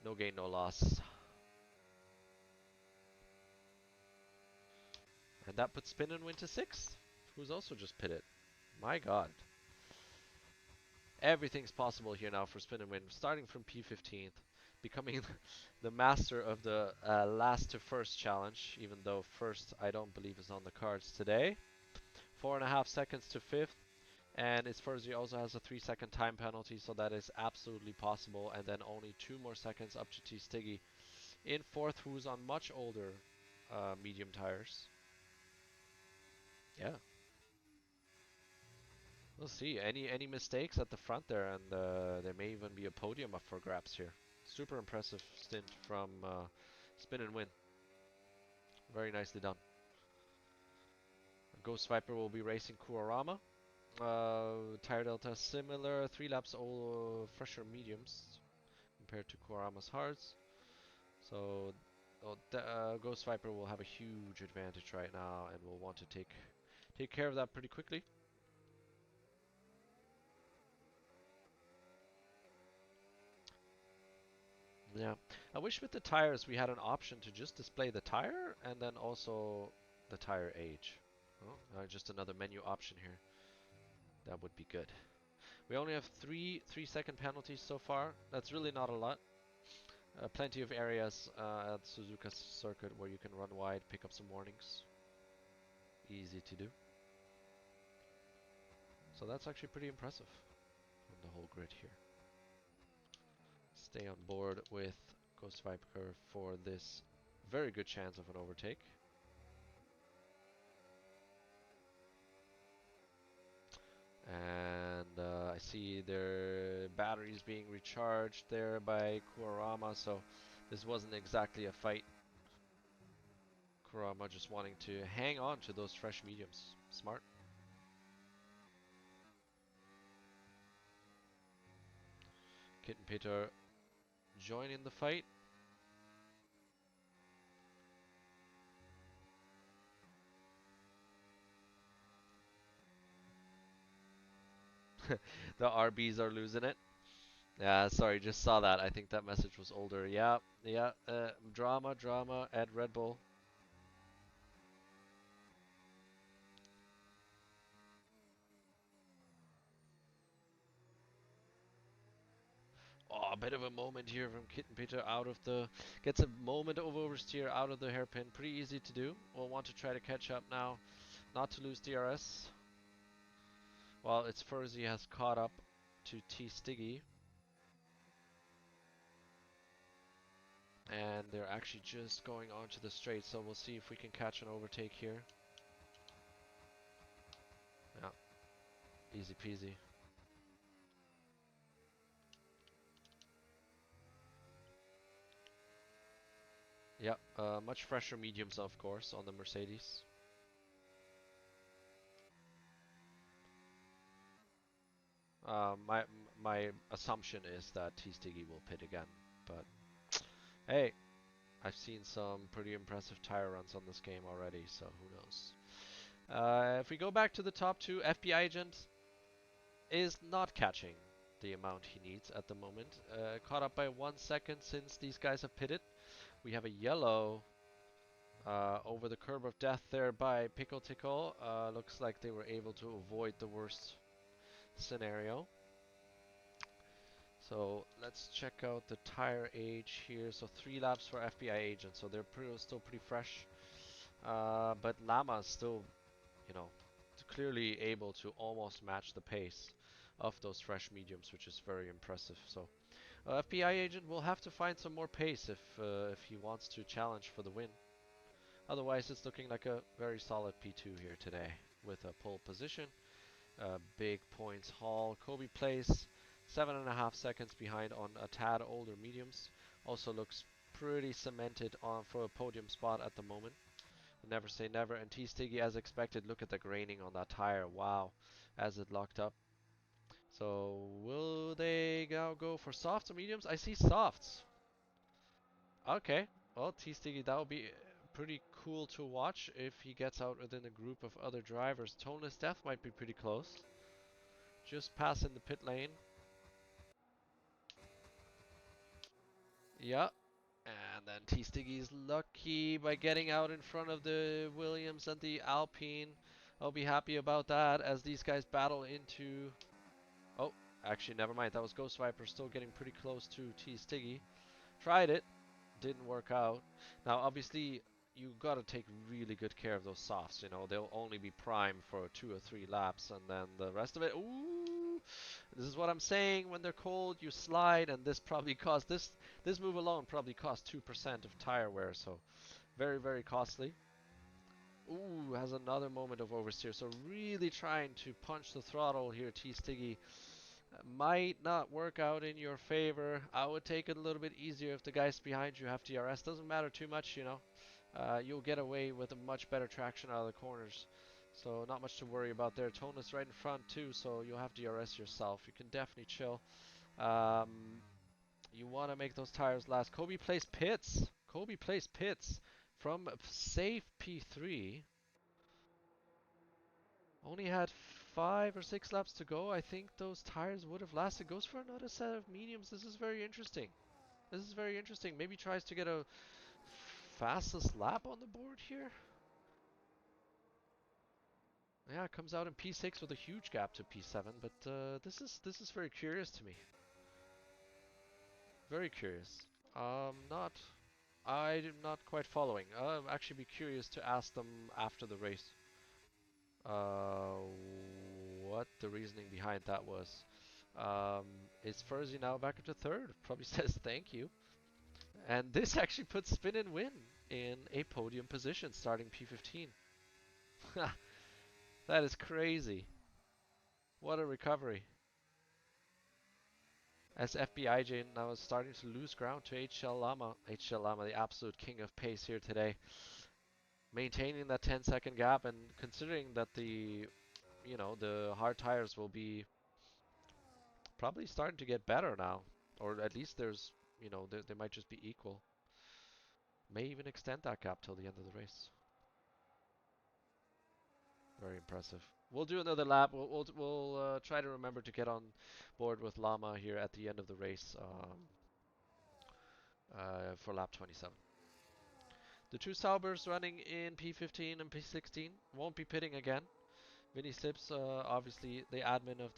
no gain, no loss. And that puts Spin and Win to 6th, who's also just pitted. My god. Everything's possible here now for Spin and Win, starting from P15th, becoming the master of the last to first challenge, even though first I don't believe is on the cards today. 4.5 seconds to 5th, and its Furzy also has a 3-second time penalty, so that is absolutely possible, and then only 2 more seconds up to T-Stiggy in 4th, who's on much older medium tires. Yeah. We'll see. Any mistakes at the front there, and there may even be a podium up for grabs here. Super impressive stint from Spin and Win. Very nicely done. Ghost Viper will be racing Kurorama. Tire delta similar, 3 laps all fresher mediums compared to Kurorama's hards. So Ghost Viper will have a huge advantage right now and will want to take care of that pretty quickly. Yeah, I wish with the tires we had an option to just display the tire and then also the tire age. Oh, just another menu option here. That would be good. We only have three-second penalties so far. That's really not a lot. Plenty of areas at Suzuka circuit where you can run wide, pick up some warnings. Easy to do. So that's actually pretty impressive on the whole grid here. Stay on board with Ghost Viper for this very good chance of an overtake. And I see their batteries being recharged there by Kurama, so this wasn't exactly a fight. Kurama just wanting to hang on to those fresh mediums. Smart. Kit and Peter joining the fight. The RBs are losing it. Yeah, sorry, just saw that. I think that message was older. Yeah, yeah. Drama at Red Bull. Oh, a bit of a moment here from Kit and Peter out of the... Gets a moment of oversteer out of the hairpin. Pretty easy to do. We'll want to try to catch up now. Not to lose DRS. While its Furzy has caught up to T Stiggy. And they're actually just going onto the straight, so we'll see if we can catch an overtake here. Yeah, easy peasy. Yeah, much fresher mediums, of course, on the Mercedes. My assumption is that T Stiggy will pit again, but hey, I've seen some pretty impressive tire runs on this game already, so who knows. If we go back to the top two, FBI Agent is not catching the amount he needs at the moment. Caught up by 1 second since these guys have pitted. We have a yellow over the curb of death there by Pickle Tickle. Looks like they were able to avoid the worst scenario. So let's check out the tire age here. So 3 laps for FBI Agent, so they're still pretty fresh. But Lama is still, you know, clearly able to almost match the pace of those fresh mediums, which is very impressive. So FBI Agent will have to find some more pace if he wants to challenge for the win. Otherwise, it's looking like a very solid P2 here today with a pole position. Big points haul. Kobe plays 7.5 seconds behind on a tad older mediums. Also looks pretty cemented on for a podium spot at the moment. Never say never. And T Stiggy, as expected, look at the graining on that tire. Wow, as it locked up. So will they go for softs or mediums? I see softs. Okay. Well, T Stiggy, that would be pretty cool to watch if he gets out within a group of other drivers. Toneless Death might be pretty close. Just passing the pit lane. Yeah. And then T Stiggy's lucky by getting out in front of the Williams and the Alpine. I'll be happy about that as these guys battle into... Oh, actually, never mind. That was Ghost Viper still getting pretty close to T Stiggy. Tried it. Didn't work out. Now, obviously, you gotta take really good care of those softs. You know, they'll only be prime for 2 or 3 laps, and then the rest of it. Ooh, this is what I'm saying. When they're cold, you slide, and this probably cost this move alone probably cost 2% of tire wear. So, very costly. Ooh, has another moment of oversteer. So really trying to punch the throttle here, T Stiggy. Might not work out in your favor. I would take it a little bit easier if the guys behind you have DRS. Doesn't matter too much, you know. you'll get away with a much better traction out of the corners. So not much to worry about there. Tonus right in front too, so you'll have DRS yourself. You can definitely chill. Um, you want to make those tires last. Kobe plays pits. Kobe plays pits from safe P3. Only had 5 or 6 laps to go. I think those tires would have lasted. Goes for another set of mediums. This is very interesting. This is very interesting. Maybe tries to get a fastest lap on the board here. Yeah, it comes out in P6 with a huge gap to P7, but this is very curious to me. Very curious. Not, I'm not quite following. I'll actually be curious to ask them after the race. Uh, what the reasoning behind that was. Is Furzy now back up to third? Probably says thank you. And this actually puts Spin and Win in a podium position starting P15. That is crazy. What a recovery. As FBIJ now is starting to lose ground to HL Llama. HL Llama, the absolute king of pace here today. Maintaining that 10-second gap, and considering that the hard tires will be probably starting to get better now. Or at least they might just be equal. May even extend that gap till the end of the race. Very impressive. We'll do another lap. We'll try to remember to get on board with Llama here at the end of the race for lap 27. The two Saubers running in P15 and P16 won't be pitting again. Vinny Sips, obviously the admin of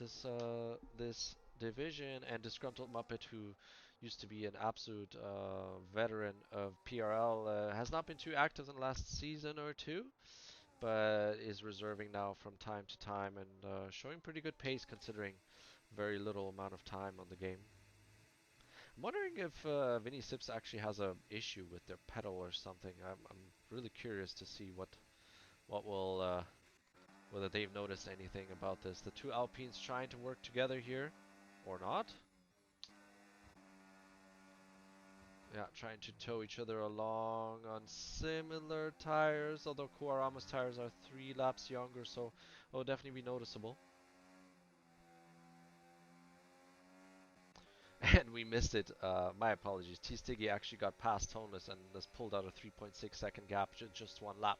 this division, and Disgruntled Muppet, who used to be an absolute veteran of PRL, has not been too active in the last season or two, but is reserving now from time to time and showing pretty good pace considering very little amount of time on the game. I'm wondering if Vinny Sips actually has a issue with their pedal or something. I'm really curious to see what will whether they've noticed anything about this. The two Alpines trying to work together here, or not. Yeah, trying to tow each other along on similar tires, although Kuarama's tires are 3 laps younger, so it'll definitely be noticeable. And we missed it. My apologies. T-Stiggy actually got past Tonus and has pulled out a 3.6 second gap just 1 lap.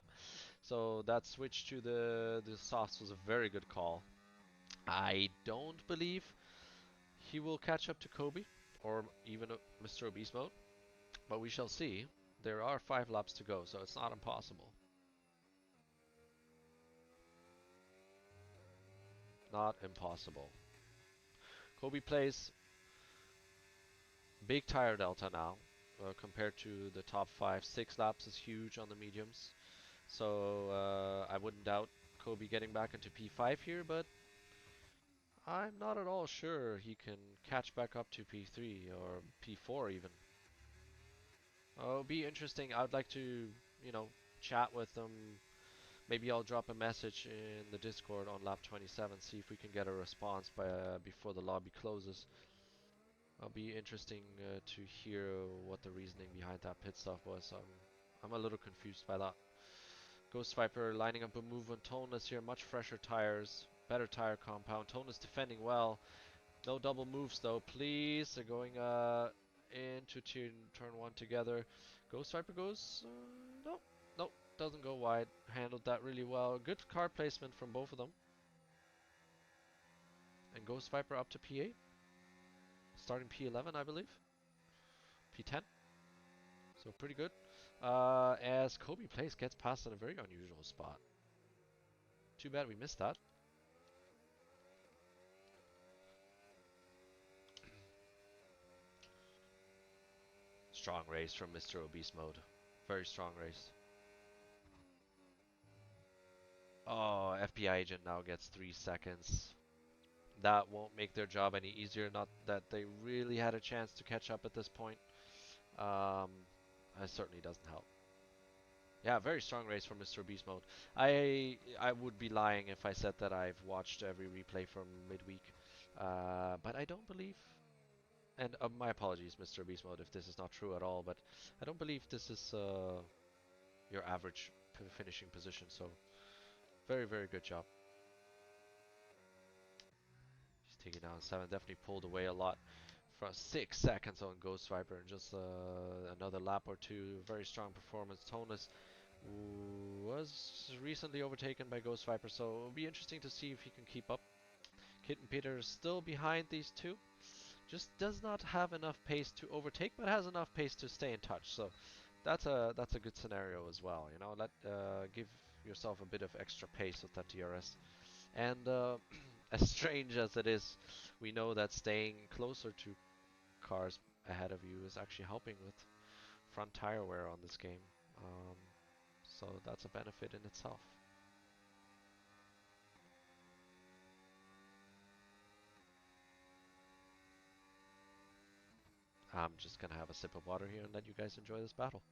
So that switch to the softs was a very good call. I don't believe he will catch up to Kobe or even Mr. Obese mode, but we shall see. There are 5 laps to go, so it's not impossible. Not impossible. Kobe plays big tire delta now compared to the top 5. 6 laps is huge on the mediums, so I wouldn't doubt Kobe getting back into P5 here, but I'm not at all sure he can catch back up to P3 or P4 even. It'll be interesting. I'd like to, chat with them. Maybe I'll drop a message in the Discord on lap 27, see if we can get a response before the lobby closes. It'll be interesting to hear what the reasoning behind that pit stop was. I'm a little confused by that. Ghost Viper lining up a move on Tonus here, much fresher tires, better tire compound. Tonus defending well. No double moves though, please. They're going into turn 1 together. Ghost Viper goes, no, doesn't go wide. Handled that really well. Good car placement from both of them. And Ghost Viper up to P8. Starting P11, I believe. P10. So pretty good. As Kobe Place gets past in a very unusual spot. Too bad we missed that. Strong race from Mr. Obese Mode. Very strong race. Oh, FBI agent now gets 3 seconds. That won't make their job any easier. Not that they really had a chance to catch up at this point. It certainly doesn't help. Yeah, very strong race from Mr. Beast Mode. I would be lying if I said that I've watched every replay from midweek, but I don't believe. And my apologies, Mr. Beast Mode, if this is not true at all. But I don't believe this is your average finishing position. So very, very good job. He's taking down 7. Definitely pulled away a lot. From 6 seconds on Ghost Viper and just another lap or two. Very strong performance. Tonus was recently overtaken by Ghost Viper, so it'll be interesting to see if he can keep up. Kitten Peter is still behind these two. Just does not have enough pace to overtake, but has enough pace to stay in touch. So that's a good scenario as well. You know, let give yourself a bit of extra pace with that DRS. And as strange as it is, we know that staying closer to cars ahead of you is actually helping with front tire wear on this game. Um, so that's a benefit in itself. I'm just gonna have a sip of water here and let you guys enjoy this battle.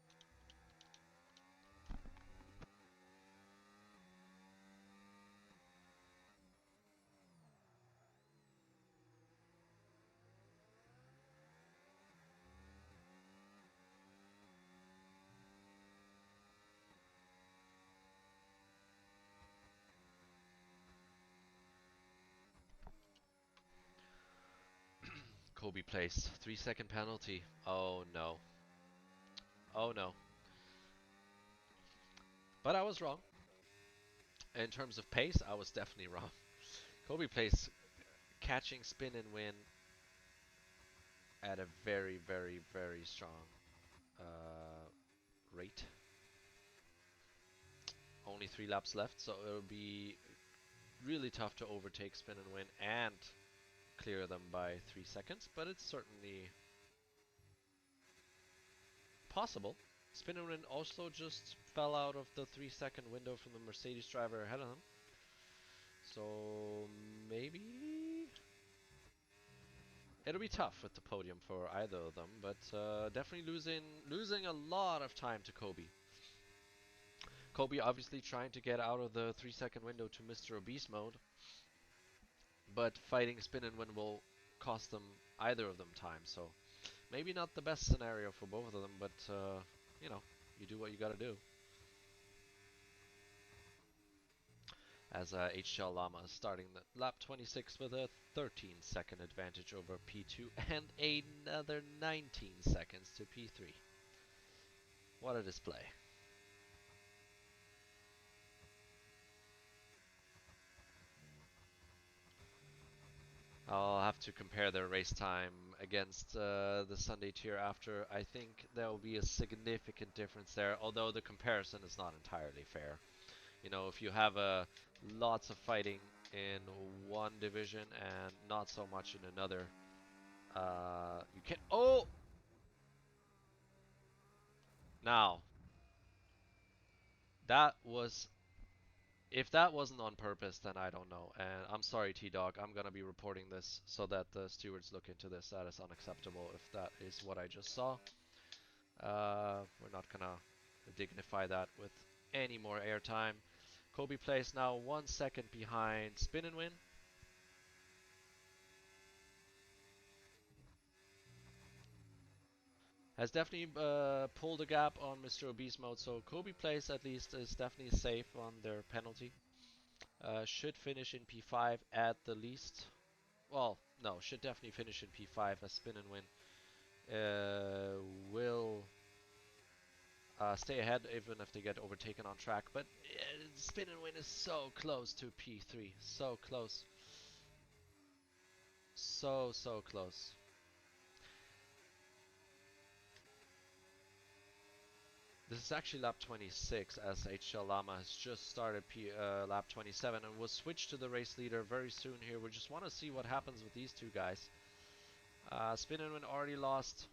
Kobe placed 3-second penalty. Oh no. Oh no. But I was wrong. In terms of pace, I was definitely wrong. Kobe plays catching spin and win at a very, very, very strong uh, rate. Only 3 laps left, so it'll be really tough to overtake spin and win and clear them by 3 seconds, but it's certainly possible. Spin and win also just fell out of the 3-second window from the Mercedes driver ahead of him. So maybe it'll be tough with the podium for either of them, but definitely losing a lot of time to Kobe. Kobe obviously trying to get out of the 3-second window to Mr. Obese mode, but fighting spin and win will cost them either of them time. So maybe not the best scenario for both of them, but you know, you do what you got to do. As HL Llama is starting the lap 26 with a 13-second advantage over P2 and another 19 seconds to P3. What a display. I'll have to compare their race time against the Sunday tier after. I think there will be a significant difference there, although the comparison is not entirely fair. You know, if you have lots of fighting in one division and not so much in another, you can. Oh! Now, that was. If that wasn't on purpose, then I don't know. And I'm sorry, T-Dog. I'm gonna be reporting this so that the stewards look into this. That is unacceptable if that is what I just saw. We're not gonna dignify that with any more airtime. Kobe plays now 1 second behind Spin and Win. Has definitely pulled a gap on Mr. Obese mode, so Kobe plays at least is definitely safe on their penalty. Should finish in P5 at the least. Well, no, should definitely finish in P5 as Spin and Win will stay ahead even if they get overtaken on track. But Spin and Win is so close to P3. So close. So, so close. This is actually lap 26 as HL Llama has just started lap 27 and will switch to the race leader very soon here. We just want to see what happens with these two guys. Spin and Win already lost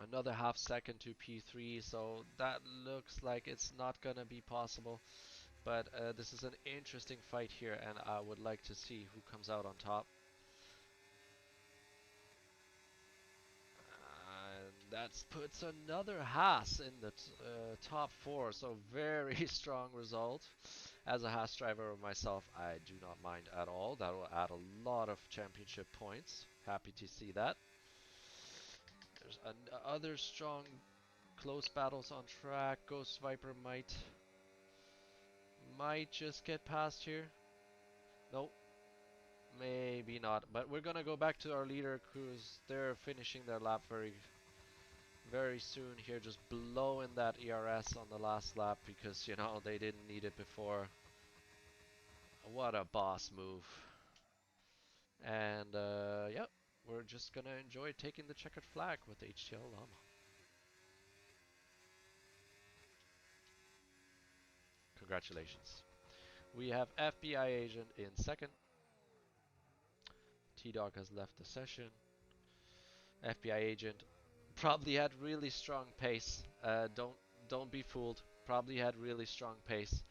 another half second to P3, so that looks like it's not going to be possible. But this is an interesting fight here, and I would like to see who comes out on top. And that puts another Haas in the top 4, so very strong result. As a Haas driver myself, I do not mind at all. That will add a lot of championship points. Happy to see that. There's another strong close battles on track. Ghost Viper might just get past here. Nope, maybe not. But we're gonna go back to our leader cruise. They're finishing their lap very soon here, just blowing that ERS on the last lap because you know they didn't need it before. What a boss move. And yep, we're just gonna enjoy taking the checkered flag with HTL Llama. Congratulations. We have FBI agent in second. T-Dog has left the session. FBI agent probably had really strong pace. Don't be fooled. Probably had really strong pace.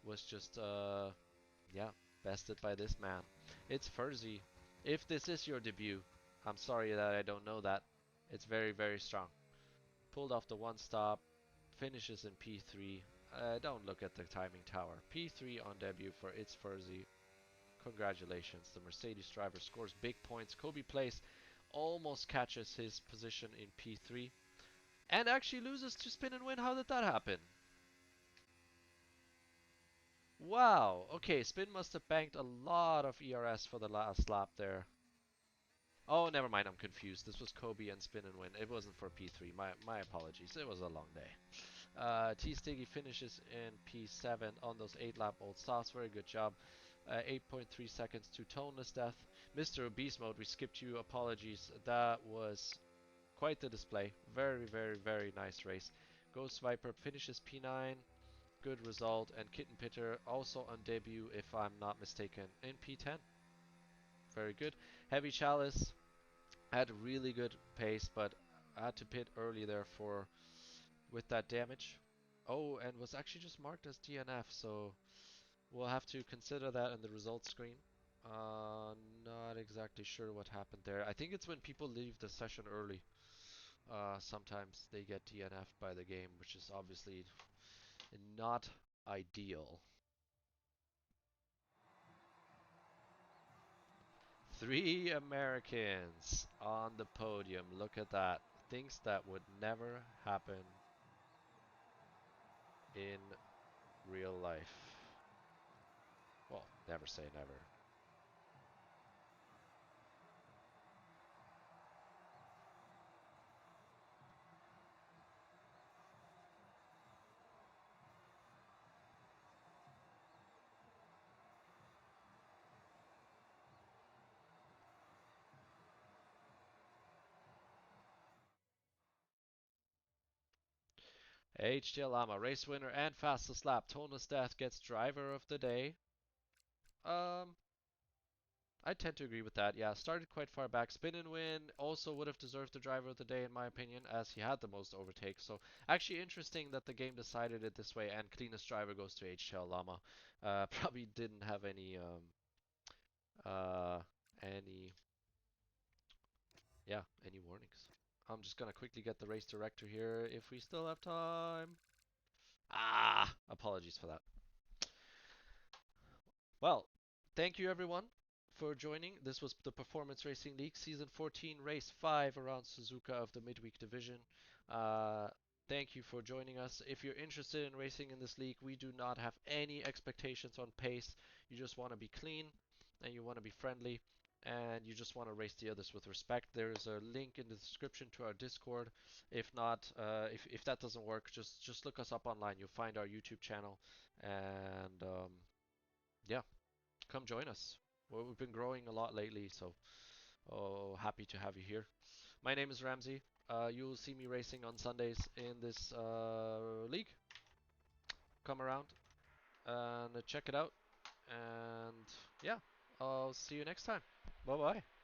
Was just yeah, bested by this man. It's Furzy. If this is your debut, I'm sorry that I don't know that. It's very strong. Pulled off the one stop. Finishes in P3. Don't look at the timing tower. P3 on debut for It's Furzy. Congratulations. The Mercedes driver scores big points. Kobe Place almost catches his position in P3 and actually loses to Spin and Win. How did that happen? Wow. Okay, Spin must have banked a lot of ERS for the last lap there. Oh, never mind. I'm confused. This was Kobe and Spin and Win. It wasn't for P3. My apologies. It was a long day. T Stiggy finishes in P7 on those 8 lap old softs. Very good job. 8.3 seconds to Toneless Death. Mr. Beast Mode, we skipped you. Apologies. That was quite the display. Very nice race. Ghost Viper finishes P9. Good result. And Kitten Pitter also on debut, if I'm not mistaken, in P10. Very good. Heavy Chalice had really good pace, but I had to pit early there for with that damage. Oh, and was actually just marked as DNF, so we'll have to consider that in the results screen. Not exactly sure what happened there. I think it's when people leave the session early. Sometimes they get DNF'd by the game, which is obviously not ideal. 3 Americans on the podium. Look at that. Things that would never happen in real life. Well, never say never. HTL Lama, race winner and fastest lap. Tonus Death gets driver of the day. Um, I tend to agree with that. Yeah, started quite far back. Spin and Win also would have deserved the driver of the day in my opinion, as he had the most overtakes. So actually interesting that the game decided it this way, and cleanest driver goes to HTL Llama. Probably didn't have uh any any warnings. I'm just gonna quickly get the race director here if we still have time. Apologies for that. Well, thank you everyone for joining. This was the Performance Racing League Season 14, Race 5 around Suzuka of the Midweek Division. Uh, thank you for joining us. If you're interested in racing in this league, we do not have any expectations on pace. You just want to be clean and you want to be friendly and you just want to race the others with respect. There's a link in the description to our Discord. If not, if that doesn't work, just look us up online. You'll find our YouTube channel and yeah, come join us. Well, we've been growing a lot lately, so happy to have you here. My name is Ramsey. You'll see me racing on Sundays in this league. Come around and check it out. And yeah, I'll see you next time. Bye bye.